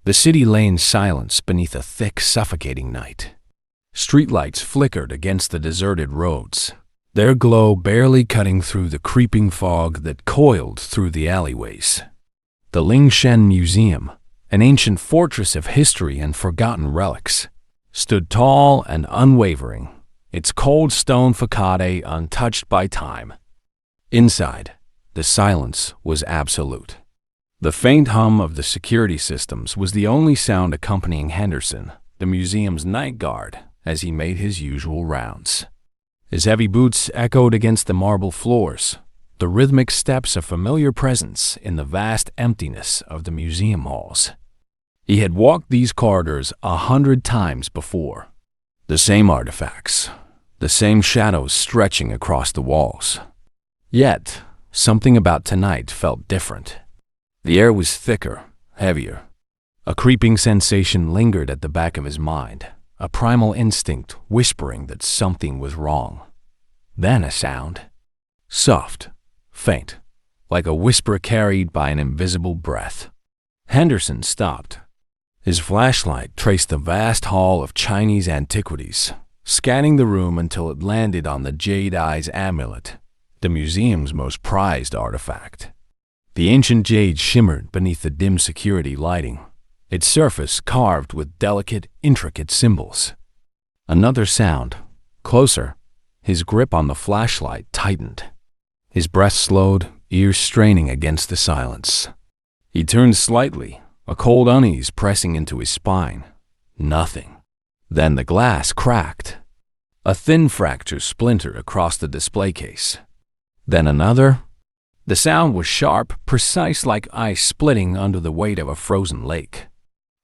The city lay in silence beneath a thick, suffocating night. Streetlights flickered against the deserted roads, their glow barely cutting through the creeping fog that coiled through the alleyways. The Lingshan Museum, an ancient fortress of history and forgotten relics, stood tall and unwavering, its cold stone facade untouched by time. Inside, the silence was absolute. The faint hum of the security systems was the only sound accompanying Henderson, the museum's night guard, as he made his usual rounds. His heavy boots echoed against the marble floors, the rhythmic steps a familiar presence in the vast emptiness of the museum halls. He had walked these corridors 100 times before. The same artifacts, the same shadows stretching across the walls. Yet, something about tonight felt different. The air was thicker, heavier. A creeping sensation lingered at the back of his mind, a primal instinct whispering that something was wrong. Then a sound. Soft, faint, like a whisper carried by an invisible breath. Henderson stopped. His flashlight traced the vast hall of Chinese antiquities, scanning the room until it landed on the Jade Eye's amulet, the museum's most prized artifact. The ancient jade shimmered beneath the dim security lighting, its surface carved with delicate, intricate symbols. Another sound. Closer. His grip on the flashlight tightened. His breath slowed, ears straining against the silence. He turned slightly, a cold unease pressing into his spine. Nothing. Then the glass cracked. A thin fracture splintered across the display case. Then another. The sound was sharp, precise like ice splitting under the weight of a frozen lake.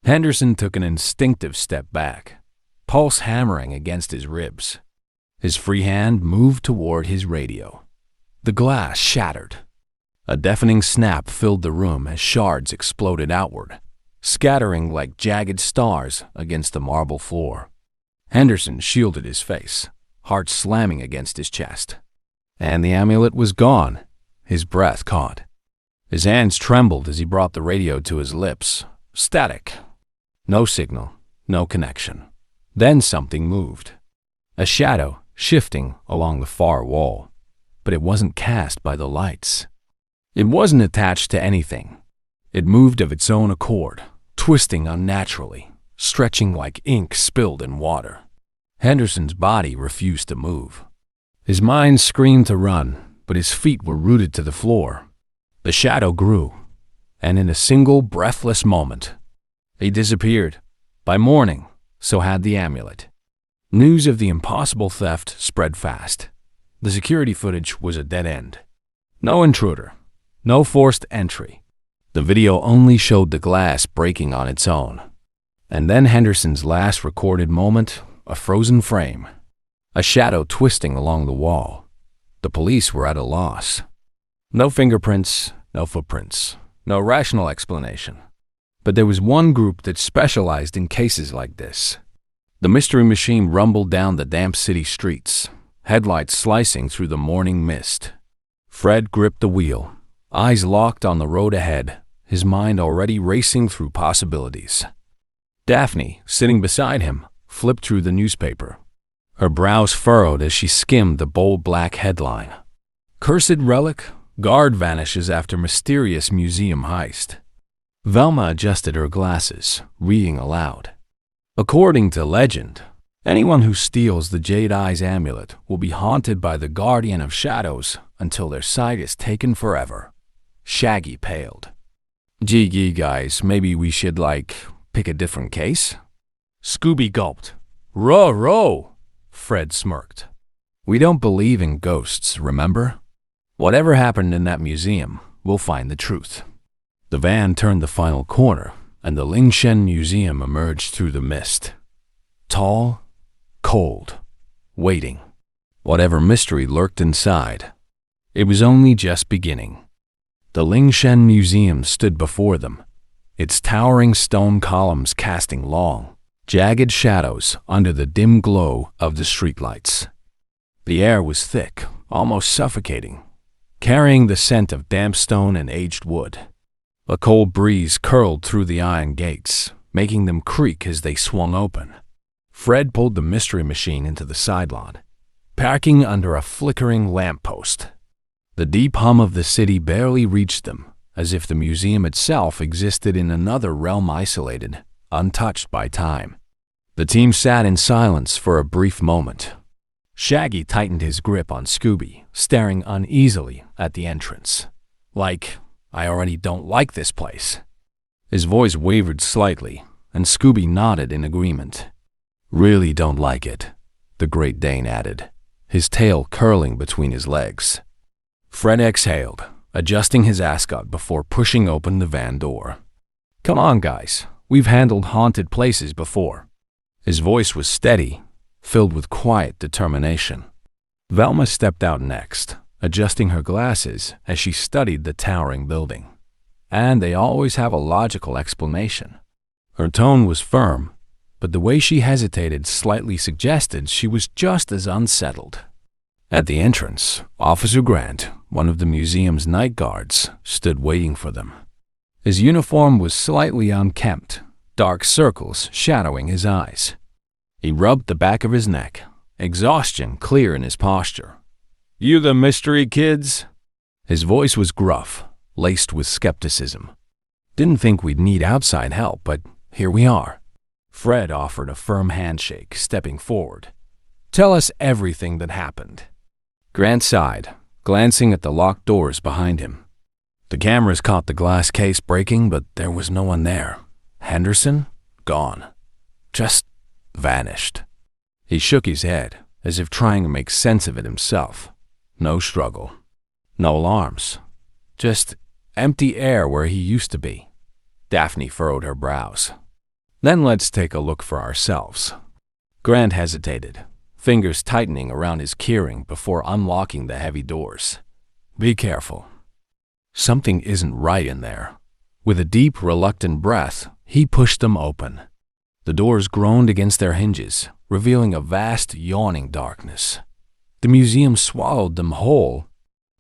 Henderson took an instinctive step back, pulse hammering against his ribs. His free hand moved toward his radio. The glass shattered. A deafening snap filled the room as shards exploded outward, scattering like jagged stars against the marble floor. Henderson shielded his face, heart slamming against his chest. And the amulet was gone. His breath caught. His hands trembled as he brought the radio to his lips. Static. No signal, no connection. Then something moved. A shadow shifting along the far wall. But it wasn't cast by the lights. It wasn't attached to anything. It moved of its own accord, twisting unnaturally, stretching like ink spilled in water. Henderson's body refused to move. His mind screamed to run, but his feet were rooted to the floor. The shadow grew, and in a single breathless moment, he disappeared. By morning, so had the amulet. News of the impossible theft spread fast. The security footage was a dead end. No intruder, no forced entry. The video only showed the glass breaking on its own. And then Henderson's last recorded moment, a frozen frame, a shadow twisting along the wall. The police were at a loss. No fingerprints, no footprints, no rational explanation. But there was one group that specialized in cases like this. The mystery machine rumbled down the damp city streets, headlights slicing through the morning mist. Fred gripped the wheel, eyes locked on the road ahead, his mind already racing through possibilities. Daphne, sitting beside him, flipped through the newspaper. Her brows furrowed as she skimmed the bold black headline. Cursed relic, guard vanishes after mysterious museum heist. Velma adjusted her glasses, reading aloud. According to legend, anyone who steals the Jade Eye's amulet will be haunted by the guardian of shadows until their sight is taken forever. Shaggy paled. Gee, guys, maybe we should, pick a different case? Scooby gulped. Row. Fred smirked. We don't believe in ghosts, remember? Whatever happened in that museum, we'll find the truth. The van turned the final corner, and the Lingshan Museum emerged through the mist. Tall, cold, waiting. Whatever mystery lurked inside, it was only just beginning. The Lingshan Museum stood before them, its towering stone columns casting long, jagged shadows under the dim glow of the streetlights. The air was thick, almost suffocating, carrying the scent of damp stone and aged wood. A cold breeze curled through the iron gates, making them creak as they swung open. Fred pulled the mystery machine into the side lot, parking under a flickering lamppost. The deep hum of the city barely reached them, as if the museum itself existed in another realm isolated, untouched by time. The team sat in silence for a brief moment. Shaggy tightened his grip on Scooby, staring uneasily at the entrance. Like, I already don't like this place. His voice wavered slightly, and Scooby nodded in agreement. Really don't like it, the Great Dane added, his tail curling between his legs. Fred exhaled, adjusting his ascot before pushing open the van door. Come on, guys, we've handled haunted places before. His voice was steady, filled with quiet determination. Velma stepped out next, adjusting her glasses as she studied the towering building. And they always have a logical explanation. Her tone was firm, but the way she hesitated slightly suggested she was just as unsettled. At the entrance, Officer Grant, one of the museum's night guards, stood waiting for them. His uniform was slightly unkempt, dark circles shadowing his eyes. He rubbed the back of his neck, exhaustion clear in his posture. You the mystery kids? His voice was gruff, laced with skepticism. Didn't think we'd need outside help, but here we are. Fred offered a firm handshake, stepping forward. Tell us everything that happened. Grant sighed, glancing at the locked doors behind him. The cameras caught the glass case breaking, but there was no one there. Henderson? Gone. Just vanished. He shook his head, as if trying to make sense of it himself. No struggle. No alarms. Just empty air where he used to be. Daphne furrowed her brows. Then let's take a look for ourselves. Grant hesitated, fingers tightening around his keyring before unlocking the heavy doors. Be careful. Something isn't right in there. With a deep, reluctant breath, he pushed them open. The doors groaned against their hinges, revealing a vast, yawning darkness. The museum swallowed them whole.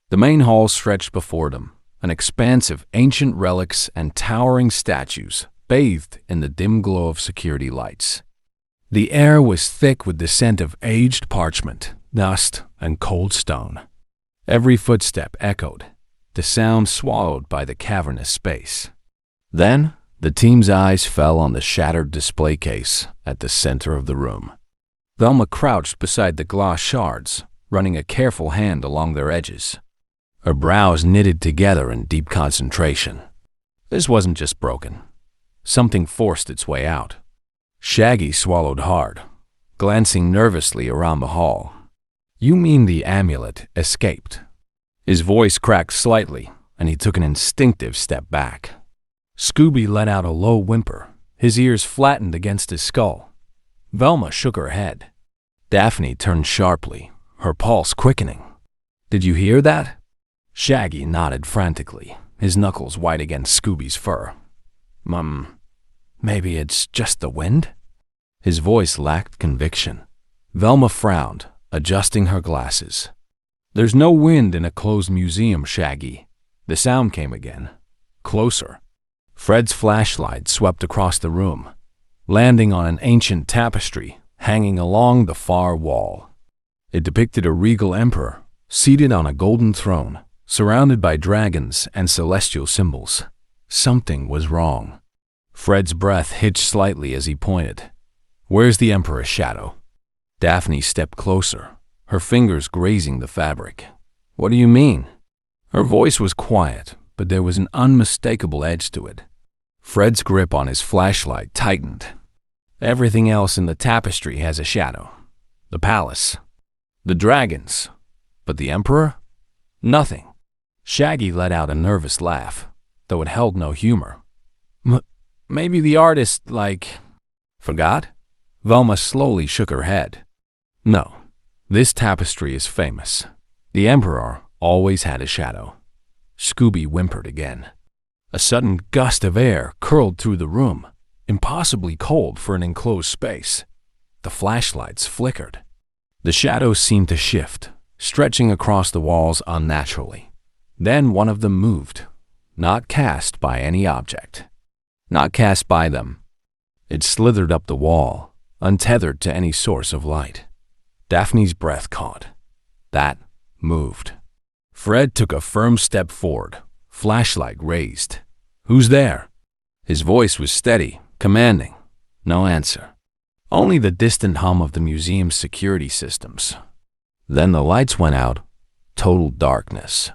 The main hall stretched before them, an expanse of ancient relics and towering statues, bathed in the dim glow of security lights. The air was thick with the scent of aged parchment, dust, and cold stone. Every footstep echoed, the sound swallowed by the cavernous space. Then, the team's eyes fell on the shattered display case at the center of the room. Velma crouched beside the glass shards, running a careful hand along their edges. Her brows knitted together in deep concentration. This wasn't just broken. Something forced its way out. Shaggy swallowed hard, glancing nervously around the hall. You mean the amulet escaped? His voice cracked slightly, and he took an instinctive step back. Scooby let out a low whimper, his ears flattened against his skull. Velma shook her head. Daphne turned sharply, her pulse quickening. Did you hear that? Shaggy nodded frantically, his knuckles white against Scooby's fur. Maybe it's just the wind? His voice lacked conviction. Velma frowned, adjusting her glasses. There's no wind in a closed museum, Shaggy. The sound came again. Closer. Fred's flashlight swept across the room, landing on an ancient tapestry hanging along the far wall. It depicted a regal emperor, seated on a golden throne, surrounded by dragons and celestial symbols. Something was wrong. Fred's breath hitched slightly as he pointed. Where's the emperor's shadow? Daphne stepped closer, her fingers grazing the fabric. What do you mean? Her voice was quiet, but there was an unmistakable edge to it. Fred's grip on his flashlight tightened. Everything else in the tapestry has a shadow. The palace. The dragons. But the emperor? Nothing. Shaggy let out a nervous laugh, though it held no humor. Maybe the artist, forgot? Velma slowly shook her head. No, this tapestry is famous. The emperor always had a shadow. Scooby whimpered again. A sudden gust of air curled through the room, impossibly cold for an enclosed space. The flashlights flickered. The shadows seemed to shift, stretching across the walls unnaturally. Then one of them moved, not cast by any object, not cast by them. It slithered up the wall, untethered to any source of light. Daphne's breath caught. That moved. Fred took a firm step forward, flashlight raised. "Who's there?" His voice was steady, commanding. No answer. Only the distant hum of the museum's security systems. Then the lights went out. Total darkness.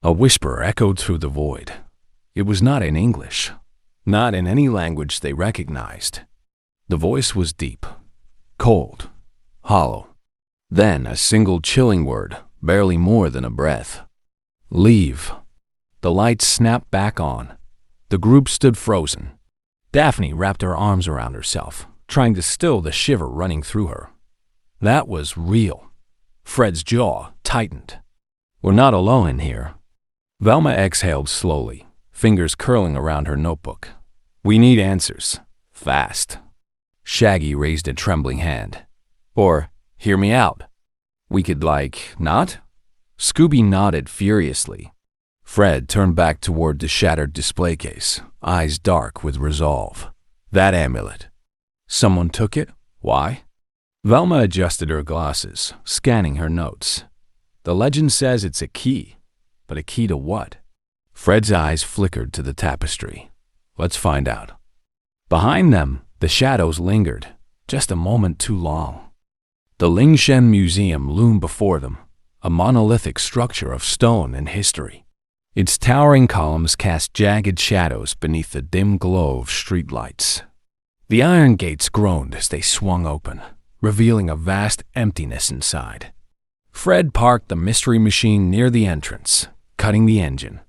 A whisper echoed through the void. It was not in English, not in any language they recognized. The voice was deep, cold, hollow. Then a single chilling word, barely more than a breath. "Leave." The lights snapped back on. The group stood frozen. Daphne wrapped her arms around herself, trying to still the shiver running through her. That was real. Fred's jaw tightened. "We're not alone in here." Velma exhaled slowly, fingers curling around her notebook. "We need answers. Fast." Shaggy raised a trembling hand. "Or, hear me out. We could, not?" Scooby nodded furiously. Fred turned back toward the shattered display case, eyes dark with resolve. "That amulet. Someone took it? Why?" Velma adjusted her glasses, scanning her notes. "The legend says it's a key. But a key to what?" Fred's eyes flickered to the tapestry. "Let's find out." Behind them, the shadows lingered, just a moment too long. The Lingshen Museum loomed before them, a monolithic structure of stone and history. Its towering columns cast jagged shadows beneath the dim glow of streetlights. The iron gates groaned as they swung open, revealing a vast emptiness inside. Fred parked the mystery machine near the entrance, cutting the engine.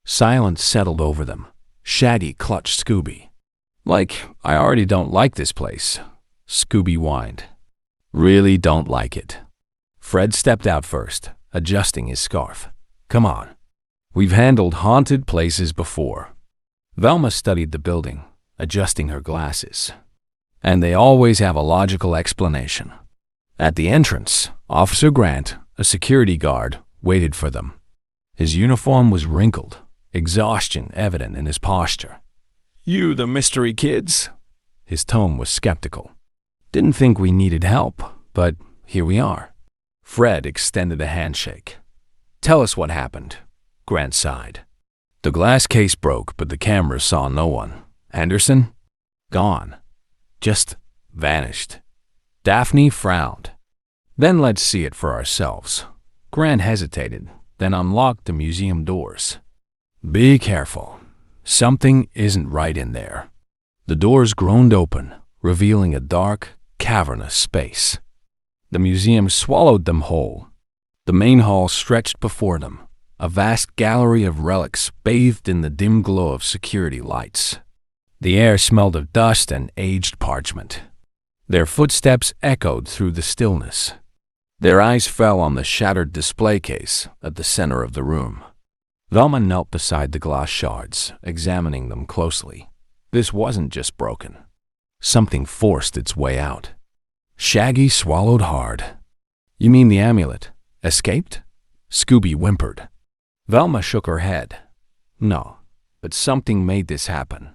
Silence settled over them. Shaggy clutched Scooby. "I already don't like this place," Scooby whined. "Really don't like it." Fred stepped out first, adjusting his scarf. "Come on. We've handled haunted places before." Velma studied the building, adjusting her glasses. "And they always have a logical explanation." At the entrance, Officer Grant, a security guard, waited for them. His uniform was wrinkled, exhaustion evident in his posture. "You the mystery kids?" His tone was skeptical. "Didn't think we needed help, but here we are." Fred extended a handshake. "Tell us what happened," Grant sighed. "The glass case broke, but the camera saw no one. Anderson? Gone. Just vanished." Daphne frowned. "Then let's see it for ourselves." Grant hesitated, then unlocked the museum doors. "Be careful. Something isn't right in there." The doors groaned open, revealing a dark, cavernous space. The museum swallowed them whole. The main hall stretched before them, a vast gallery of relics bathed in the dim glow of security lights. The air smelled of dust and aged parchment. Their footsteps echoed through the stillness. Their eyes fell on the shattered display case at the center of the room. Velma knelt beside the glass shards, examining them closely. This wasn't just broken. Something forced its way out. Shaggy swallowed hard. "You mean the amulet escaped?" Scooby whimpered. Velma shook her head. "No, but something made this happen."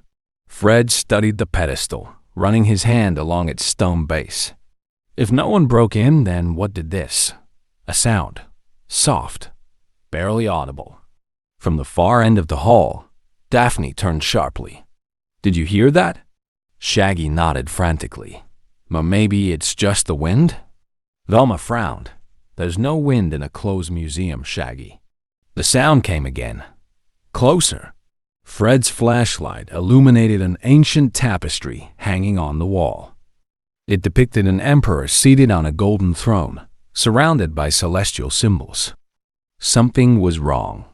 Fred studied the pedestal, running his hand along its stone base. "If no one broke in, then what did this?" A sound, soft, barely audible. From the far end of the hall, Daphne turned sharply. "Did you hear that?" Shaggy nodded frantically. "Maybe it's just the wind?" Velma frowned. "There's no wind in a closed museum, Shaggy." The sound came again. Closer. Fred's flashlight illuminated an ancient tapestry hanging on the wall. It depicted an emperor seated on a golden throne, surrounded by celestial symbols. Something was wrong.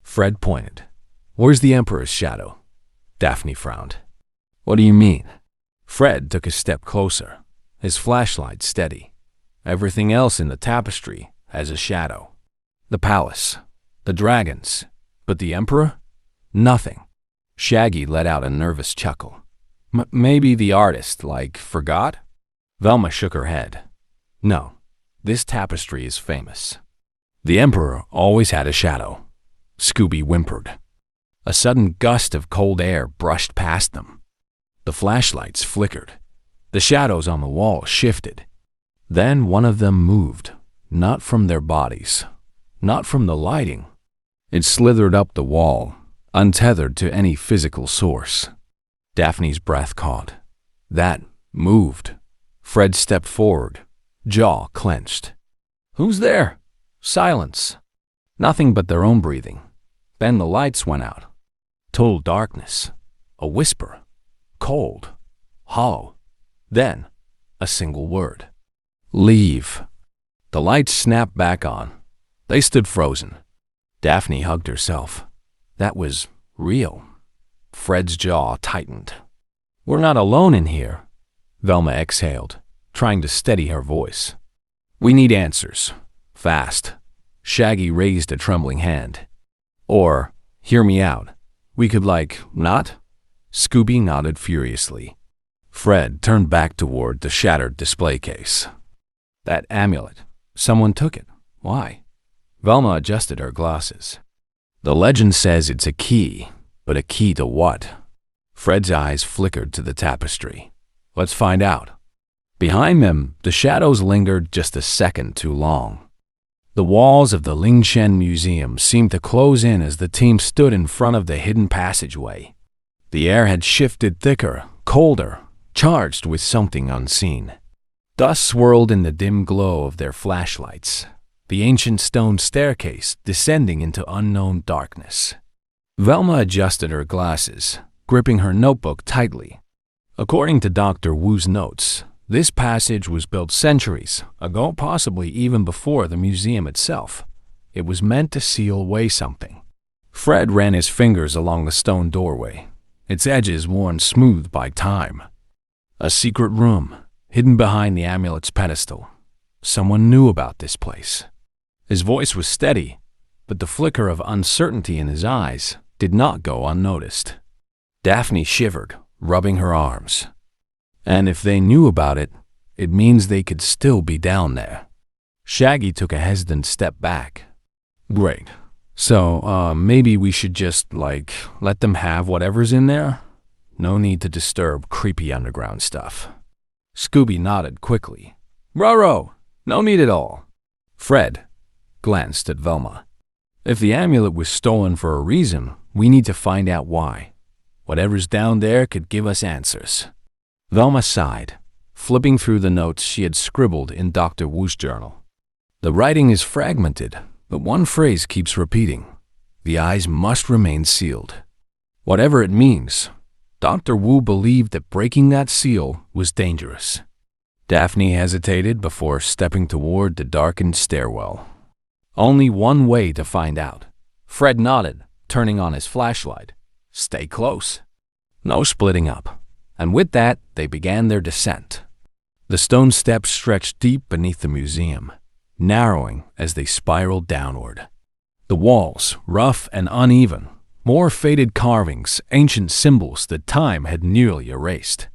Fred pointed. "Where's the emperor's shadow?" Daphne frowned. "What do you mean?" Fred took a step closer, his flashlight steady. "Everything else in the tapestry has a shadow. The palace, the dragons, but the emperor? Nothing." Shaggy let out a nervous chuckle. "Maybe the artist, forgot?" Velma shook her head. "No, this tapestry is famous." "The emperor always had a shadow," Scooby whimpered. A sudden gust of cold air brushed past them. The flashlights flickered. The shadows on the wall shifted. Then one of them moved, not from their bodies, not from the lighting. It slithered up the wall, untethered to any physical source. Daphne's breath caught. That moved. Fred stepped forward, jaw clenched. "Who's there?" Silence. Nothing but their own breathing. Then the lights went out. Total darkness. A whisper. Cold. Hollow. Then, a single word. "Leave." The lights snapped back on. They stood frozen. Daphne hugged herself. That was real. Fred's jaw tightened. "We're not alone in here." Velma exhaled, trying to steady her voice. "We need answers. Fast." Shaggy raised a trembling hand. "Or, hear me out. We could not?" Scooby nodded furiously. Fred turned back toward the shattered display case. "That amulet. Someone took it. Why?" Velma adjusted her glasses. "The legend says it's a key, but a key to what?" Fred's eyes flickered to the tapestry. "Let's find out." Behind them, the shadows lingered just a second too long. The walls of the Lingshen Museum seemed to close in as the team stood in front of the hidden passageway. The air had shifted thicker, colder, charged with something unseen. Dust swirled in the dim glow of their flashlights, the ancient stone staircase descending into unknown darkness. Velma adjusted her glasses, gripping her notebook tightly. According to Dr. Wu's notes, this passage was built centuries ago, possibly even before the museum itself. It was meant to seal away something. Fred ran his fingers along the stone doorway, its edges worn smooth by time. A secret room, hidden behind the amulet's pedestal. Someone knew about this place. His voice was steady, but the flicker of uncertainty in his eyes did not go unnoticed. Daphne shivered, rubbing her arms. And if they knew about it, it means they could still be down there. Shaggy took a hesitant step back. "Great. So, maybe we should just, let them have whatever's in there? No need to disturb creepy underground stuff." Scooby nodded quickly. "Ruh-roh, no need at all." Fred glanced at Velma. "If the amulet was stolen for a reason, we need to find out why. Whatever's down there could give us answers." Velma sighed, flipping through the notes she had scribbled in Dr. Wu's journal. The writing is fragmented, but one phrase keeps repeating. The eyes must remain sealed. Whatever it means, Dr. Wu believed that breaking that seal was dangerous. Daphne hesitated before stepping toward the darkened stairwell. Only one way to find out. Fred nodded, turning on his flashlight. Stay close. No splitting up. And with that, they began their descent. The stone steps stretched deep beneath the museum, narrowing as they spiraled downward. The walls, rough and uneven, more faded carvings, ancient symbols that time had nearly erased.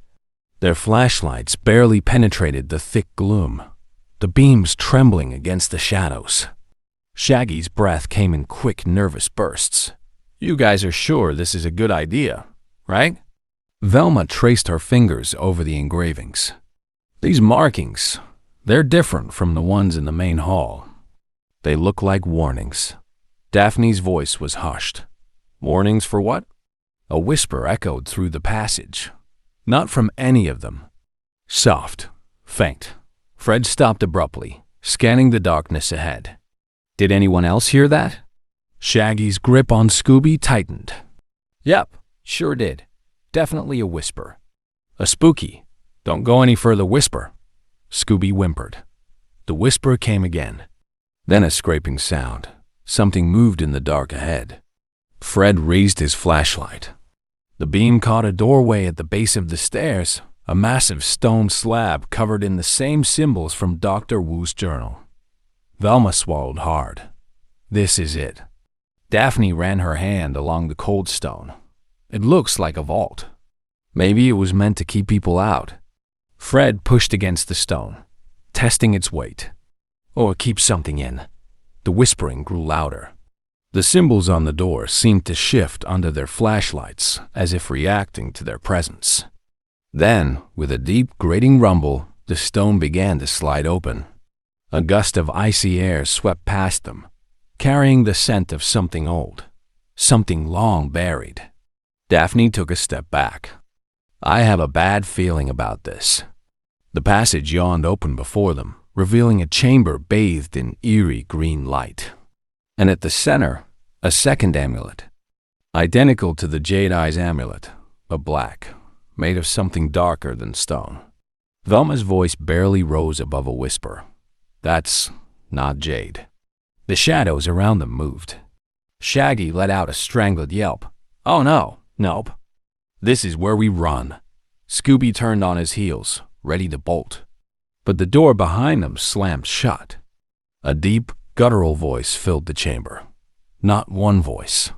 Their flashlights barely penetrated the thick gloom, the beams trembling against the shadows. Shaggy's breath came in quick, nervous bursts. "You guys are sure this is a good idea, right?" Velma traced her fingers over the engravings. "These markings, they're different from the ones in the main hall. They look like warnings." Daphne's voice was hushed. "Warnings for what?" A whisper echoed through the passage. Not from any of them. Soft, faint. Fred stopped abruptly, scanning the darkness ahead. Did anyone else hear that? Shaggy's grip on Scooby tightened. "Yep, sure did. Definitely a whisper." "A spooky, don't go any further whisper." Scooby whimpered. The whisper came again. Then a scraping sound. Something moved in the dark ahead. Fred raised his flashlight. The beam caught a doorway at the base of the stairs, a massive stone slab covered in the same symbols from Dr. Wu's journal. Velma swallowed hard. This is it. Daphne ran her hand along the cold stone. It looks like a vault. Maybe it was meant to keep people out. Fred pushed against the stone, testing its weight. Or keep something in. The whispering grew louder. The symbols on the door seemed to shift under their flashlights as if reacting to their presence. Then, with a deep, grating rumble, the stone began to slide open. A gust of icy air swept past them, carrying the scent of something old, something long buried. Daphne took a step back. I have a bad feeling about this. The passage yawned open before them, revealing a chamber bathed in eerie green light. And at the center, a second amulet, identical to the Jade Eye's amulet, but black, made of something darker than stone. Velma's voice barely rose above a whisper. That's not jade. The shadows around them moved. Shaggy let out a strangled yelp. Oh no, nope. This is where we run. Scooby turned on his heels, ready to bolt. But the door behind them slammed shut. A deep, guttural voice filled the chamber. Not one voice.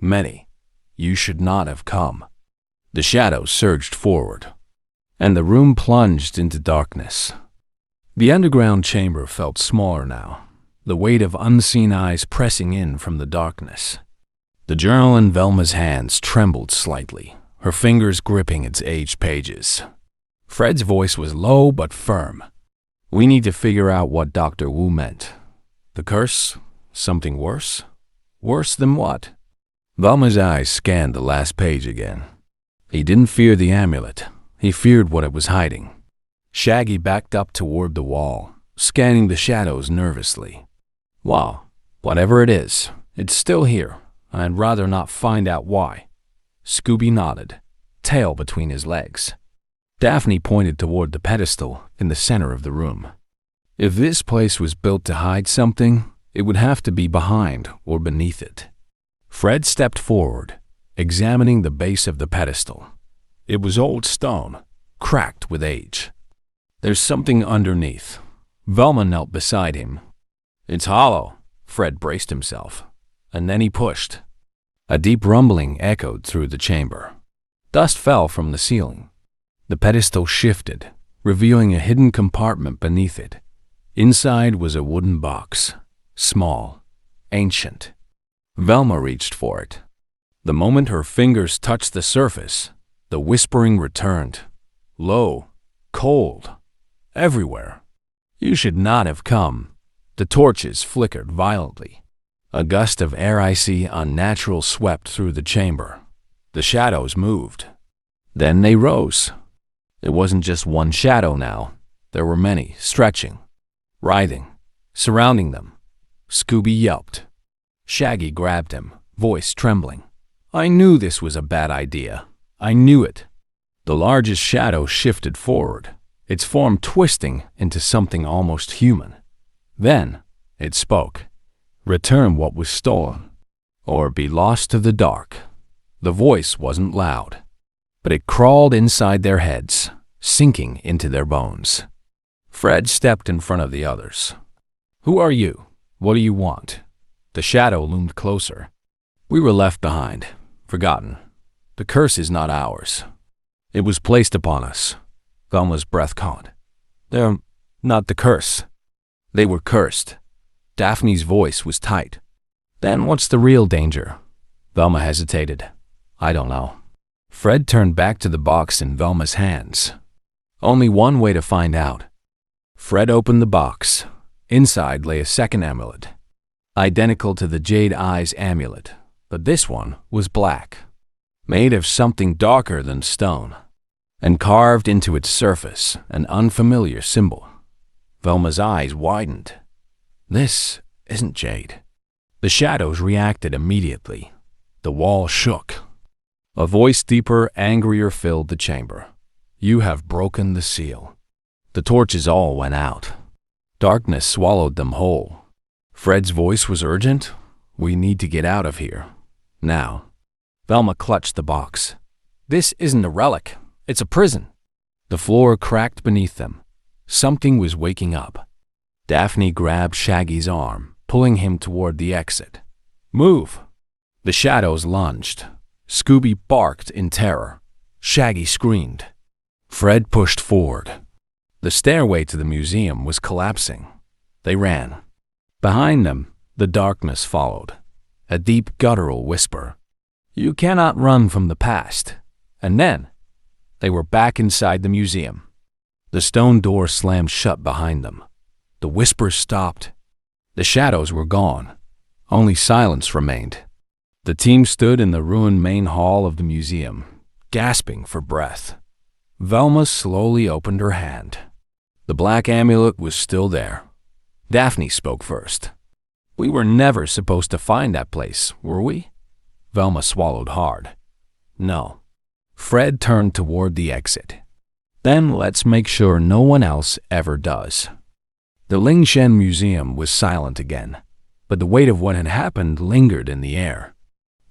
Many. You should not have come. The shadows surged forward, and the room plunged into darkness. The underground chamber felt smaller now, the weight of unseen eyes pressing in from the darkness. The journal in Velma's hands trembled slightly, her fingers gripping its aged pages. Fred's voice was low but firm. We need to figure out what Dr. Wu meant. The curse? Something worse? Worse than what? Velma's eyes scanned the last page again. He didn't fear the amulet. He feared what it was hiding. Shaggy backed up toward the wall, scanning the shadows nervously. Well, whatever it is, it's still here. I'd rather not find out why. Scooby nodded, tail between his legs. Daphne pointed toward the pedestal in the center of the room. If this place was built to hide something, it would have to be behind or beneath it. Fred stepped forward, examining the base of the pedestal. It was old stone, cracked with age. There's something underneath. Velma knelt beside him. It's hollow. Fred braced himself, and then he pushed. A deep rumbling echoed through the chamber. Dust fell from the ceiling. The pedestal shifted, revealing a hidden compartment beneath it. Inside was a wooden box, small, ancient. Velma reached for it. The moment her fingers touched the surface, the whispering returned. Low, cold, everywhere. You should not have come. The torches flickered violently. A gust of air icy, unnatural swept through the chamber. The shadows moved. Then they rose. It wasn't just one shadow now. There were many, stretching, writhing, surrounding them. Scooby yelped. Shaggy grabbed him, voice trembling. I knew this was a bad idea. I knew it. The largest shadow shifted forward, its form twisting into something almost human. Then it spoke. Return what was stolen, or be lost to the dark. The voice wasn't loud, but it crawled inside their heads, sinking into their bones. Fred stepped in front of the others. Who are you? What do you want? The shadow loomed closer. We were left behind, forgotten. The curse is not ours. It was placed upon us. Velma's breath caught. They're not the curse. They were cursed. Daphne's voice was tight. Then what's the real danger? Velma hesitated. I don't know. Fred turned back to the box in Velma's hands. Only one way to find out. Fred opened the box. Inside lay a second amulet, identical to the Jade Eye's amulet, but this one was black, made of something darker than stone, and carved into its surface an unfamiliar symbol. Velma's eyes widened. This isn't jade. The shadows reacted immediately. The wall shook. A voice deeper, angrier filled the chamber. You have broken the seal. The torches all went out. Darkness swallowed them whole. Fred's voice was urgent. We need to get out of here. Now. Velma clutched the box. This isn't a relic. It's a prison. The floor cracked beneath them. Something was waking up. Daphne grabbed Shaggy's arm, pulling him toward the exit. Move! The shadows lunged. Scooby barked in terror. Shaggy screamed. Fred pushed forward. The stairway to the museum was collapsing. They ran. Behind them, the darkness followed. a deep guttural whisper. You cannot run from the past. And then, they were back inside the museum. The stone door slammed shut behind them. The whispers stopped. The shadows were gone. Only silence remained. The team stood in the ruined main hall of the museum, gasping for breath. Velma slowly opened her hand. The black amulet was still there. Daphne spoke first. We were never supposed to find that place, were we? Velma swallowed hard. No. Fred turned toward the exit. Then let's make sure no one else ever does. The Lingshen Museum was silent again, but the weight of what had happened lingered in the air.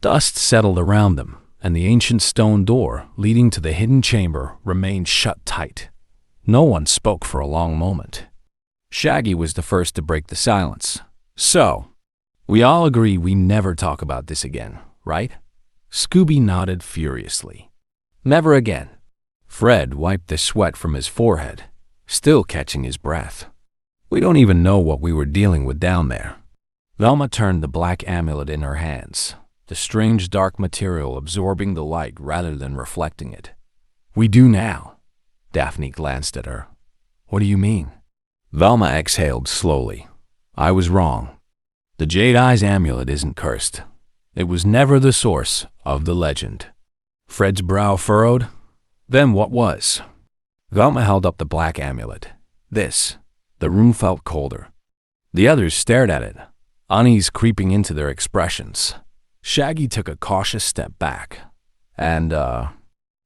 Dust settled around them, and the ancient stone door leading to the hidden chamber remained shut tight. No one spoke for a long moment. Shaggy was the first to break the silence. So, we all agree we never talk about this again, right? Scooby nodded furiously. Never again. Fred wiped the sweat from his forehead, still catching his breath. We don't even know what we were dealing with down there. Velma turned the black amulet in her hands, the strange dark material absorbing the light rather than reflecting it. We do now. Daphne glanced at her. What do you mean? Velma exhaled slowly. I was wrong. The Jade Eyes amulet isn't cursed. It was never the source of the legend. Fred's brow furrowed. Then what was? Velma held up the black amulet. This. The room felt colder. The others stared at it, unease creeping into their expressions. Shaggy took a cautious step back. And,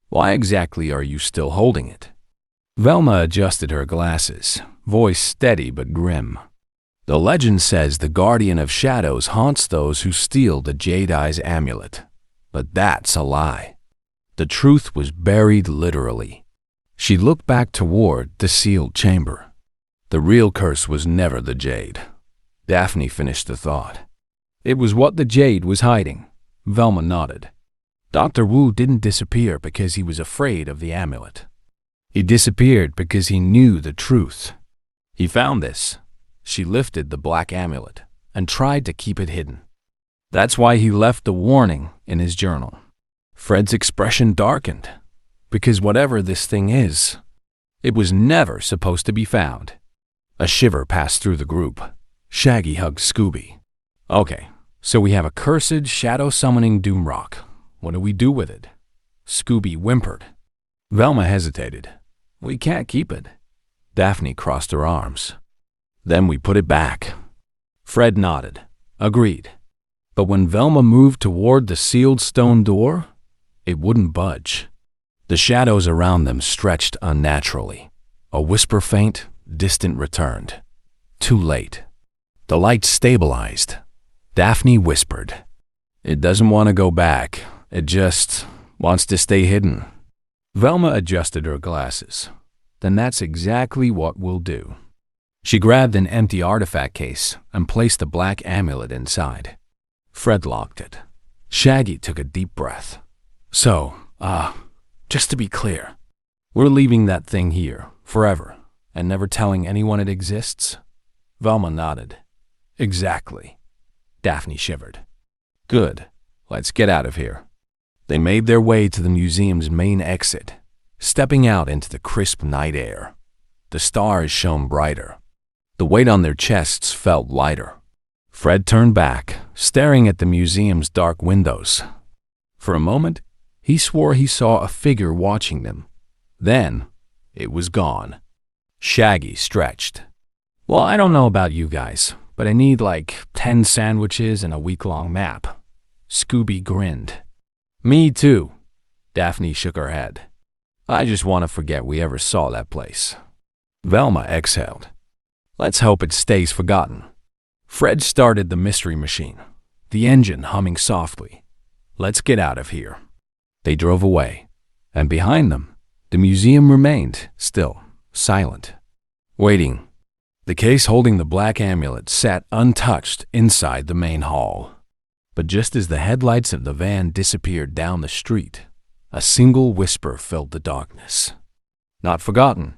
why exactly are you still holding it? Velma adjusted her glasses, voice steady but grim. The legend says the Guardian of Shadows haunts those who steal the Jade Eyes amulet. But that's a lie. The truth was buried literally. She looked back toward the sealed chamber. The real curse was never the jade. Daphne finished the thought. It was what the jade was hiding. Velma nodded. Dr. Wu didn't disappear because he was afraid of the amulet. He disappeared because he knew the truth. He found this. She lifted the black amulet and tried to keep it hidden. That's why he left the warning in his journal. Fred's expression darkened. Because whatever this thing is, it was never supposed to be found. A shiver passed through the group. Shaggy hugged Scooby. Okay, so we have a cursed, shadow-summoning doomrock. What do we do with it? Scooby whimpered. Velma hesitated. We can't keep it. Daphne crossed her arms. Then we put it back. Fred nodded. Agreed. But when Velma moved toward the sealed stone door, it wouldn't budge. The shadows around them stretched unnaturally. A whisper faint, distant returned. Too late. The light stabilized. Daphne whispered. It doesn't want to go back. It just wants to stay hidden. Velma adjusted her glasses. Then that's exactly what we'll do. She grabbed an empty artifact case and placed the black amulet inside. Fred locked it. Shaggy took a deep breath. So, just to be clear, we're leaving that thing here, forever, and never telling anyone it exists? Velma nodded. Exactly. Daphne shivered. Good. Let's get out of here. They made their way to the museum's main exit, stepping out into the crisp night air. The stars shone brighter. The weight on their chests felt lighter. Fred turned back, staring at the museum's dark windows. For a moment, he swore he saw a figure watching them. Then, it was gone. Shaggy stretched. Well, I don't know about you guys, but I need like 10 sandwiches and a week-long map. Scooby grinned. Me too. Daphne shook her head. I just want to forget we ever saw that place. Velma exhaled. Let's hope it stays forgotten. Fred started the mystery machine, the engine humming softly. Let's get out of here. They drove away, and behind them, the museum remained, still, silent, waiting. The case holding the black amulet sat untouched inside the main hall. But just as the headlights of the van disappeared down the street, a single whisper filled the darkness. Not forgotten.